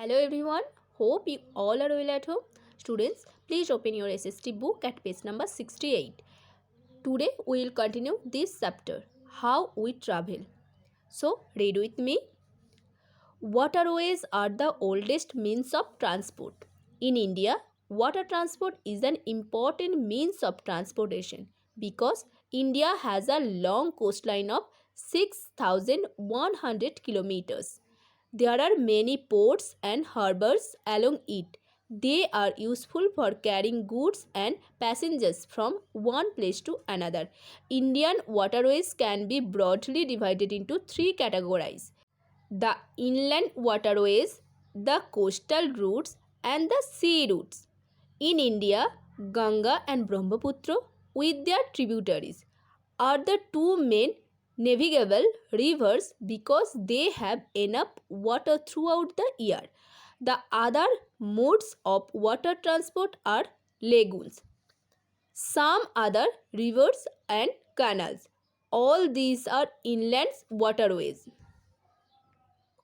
Hello everyone, hope you all are well at home. Students, please open your SST book at page number 68. Today we will continue this chapter, How We Travel. So, read with me. Waterways are the oldest means of transport. In India, water transport is an important means of transportation because India has a long coastline of 6,100 kilometers. There are many ports and harbors along it. They are useful for carrying goods and passengers from one place to another. Indian waterways can be broadly divided into three categories: the inland waterways, the coastal routes, and the sea routes. In India, Ganga and Brahmaputra, with their tributaries, are the two main navigable rivers because they have enough water throughout the year. The other modes of water transport are lagoons, some other rivers, and canals. All these are inland waterways.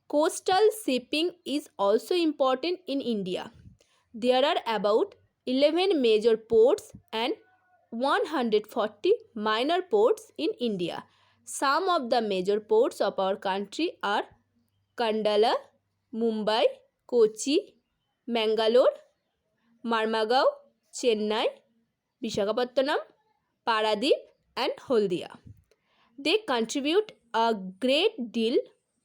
Coastal shipping is also important in India. There are about 11 major ports and 140 minor ports in India. Some of the major ports of our country are Kandala, Mumbai, Kochi, Mangalore, Marmagao, Chennai, Visakhapatnam, Paradip, and Haldia. They contribute a great deal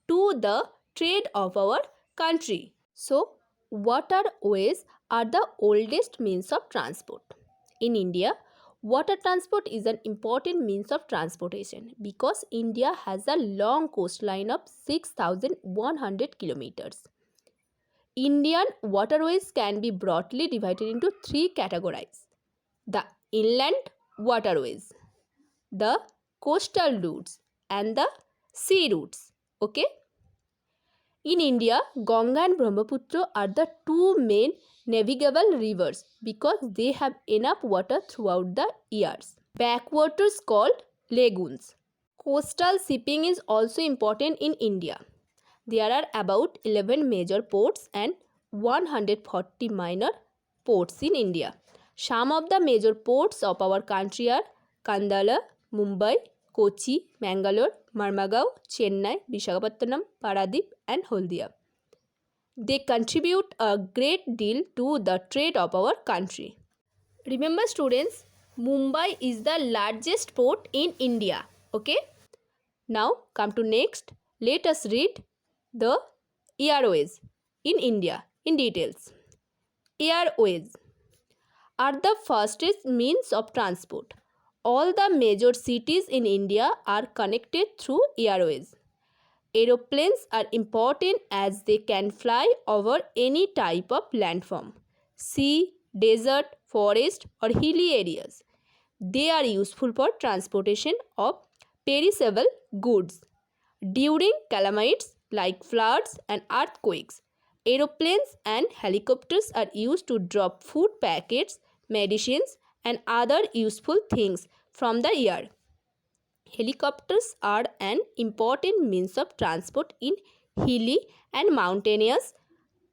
to the trade of our country. So, waterways are the oldest means of transport. In India, water transport is an important means of transportation because India has a long coastline of 6,100 kilometers. Indian waterways can be broadly divided into three categories: the inland waterways, the coastal routes, and the sea routes. Okay. In India, Ganga and Brahmaputra are the two main navigable rivers because they have enough water throughout the years. Backwaters called lagoons. Coastal shipping is also important in India. There are about 11 major ports and 140 minor ports in India. Some of the major ports of our country are Kandala, Mumbai, Kochi, Mangalore, Marmagao, Chennai, Visakhapatnam, Paradip, and Haldia. They contribute a great deal to the trade of our country. Remember students, Mumbai is the largest port in India. Okay. Now come to next. Let us read the airways in India in details. Airways are the fastest means of transport. All the major cities in India are connected through airways. Aeroplanes are important as they can fly over any type of landform: sea, desert, forest, or hilly areas. They are useful for transportation of perishable goods. During calamities like floods and earthquakes, aeroplanes and helicopters are used to drop food packets, medicines, and other useful things from the air. Helicopters are an important means of transport in hilly and mountainous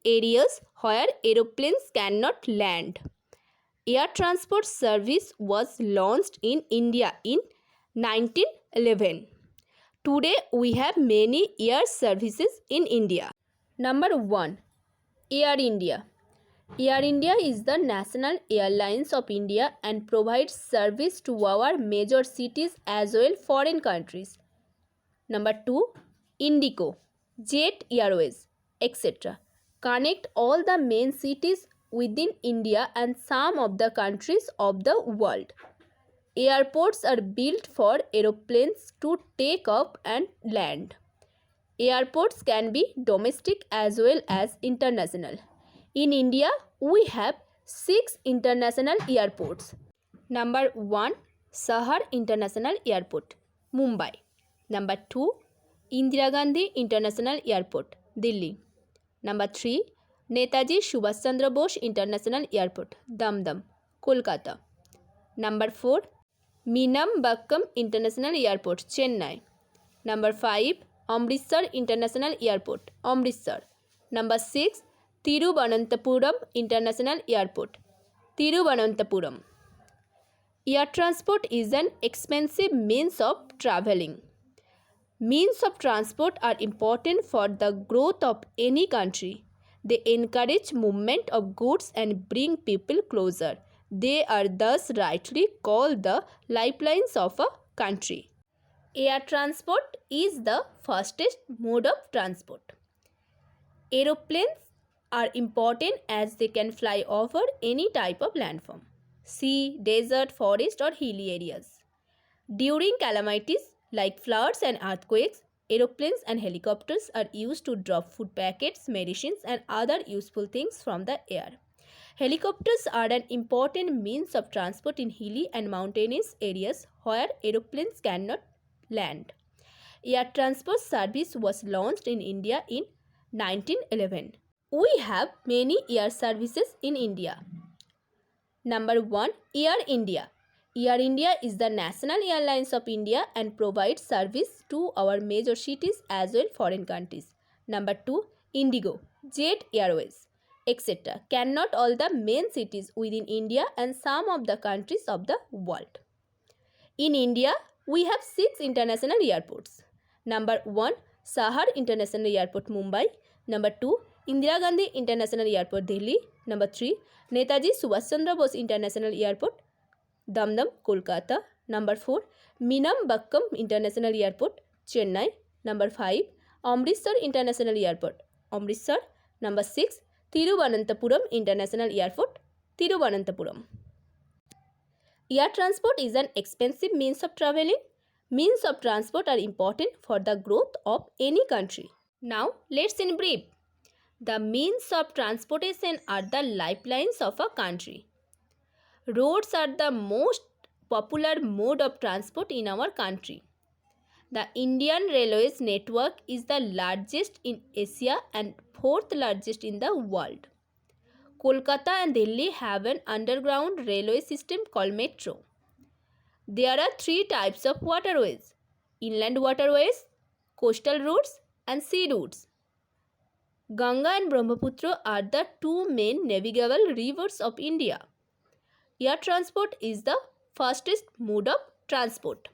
areas where aeroplanes cannot land. Air transport service was launched in India in 1911. Today we have many air services in India. Number 1. Air India. Air India is the national airlines of India and provides service to our major cities as well foreign countries. Number 2. Indigo, Jet Airways, etc. connect all the main cities within India and some of the countries of the world. Airports are built for aeroplanes to take off and land. Airports can be domestic as well as international. In India, we have 6 international airports. Number 1. Sahar International Airport, Mumbai. Number 2. Indira Gandhi International Airport, Delhi. Number 3. Netaji Subhash Chandra Bose International Airport, Dam, Kolkata. Number 4. Meenambakkam International Airport, Chennai. Number 5. Amritsar International Airport, Amritsar. Number 6. Thiruvananthapuram International Airport. Thiruvananthapuram. Air transport is an expensive means of traveling. Means of transport are important for the growth of any country. They encourage movement of goods and bring people closer. They are thus rightly called the lifelines of a country. Air transport is the fastest mode of transport. Aeroplanes are important as they can fly over any type of landform: sea, desert, forest, or hilly areas. During calamities like floods and earthquakes, aeroplanes and helicopters are used to drop food packets, medicines, and other useful things from the air. Helicopters are an important means of transport in hilly and mountainous areas where aeroplanes cannot land. Air transport service was launched in India in 1911. We have many air services in India. Number 1. Air India. Air India is the national airlines of India and provides service to our major cities as well foreign countries. Number 2. Indigo, Jet Airways, etc. Cannot all the main cities within India and some of the countries of the world. In India, we have 6 international airports. Number 1. Sahar International Airport, Mumbai. Number 2. Indira Gandhi International Airport, Delhi. Number 3. Netaji Subhash Chandra Bose International Airport, Damdam, Kolkata. Number 4. Minambakkam International Airport, Chennai. Number 5. Amritsar International Airport, Amritsar. Number 6. Thiruvananthapuram International Airport, Thiruvananthapuram. Air transport is an expensive means of traveling. Means of transport are important for the growth of any country. Now, let's in brief. The means of transportation are the lifelines of a country. Roads are the most popular mode of transport in our country. The Indian Railways network is the largest in Asia and 4th largest in the world. Kolkata and Delhi have an underground railway system called metro. There are 3 types of waterways: inland waterways, coastal routes, and sea routes. Ganga and Brahmaputra are the 2 main navigable rivers of India. Air transport is the fastest mode of transport.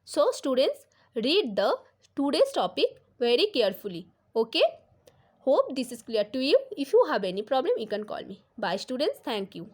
So students, read the today's topic very carefully. Okay? Hope this is clear to you. If you have any problem, you can call me. Bye students. Thank you.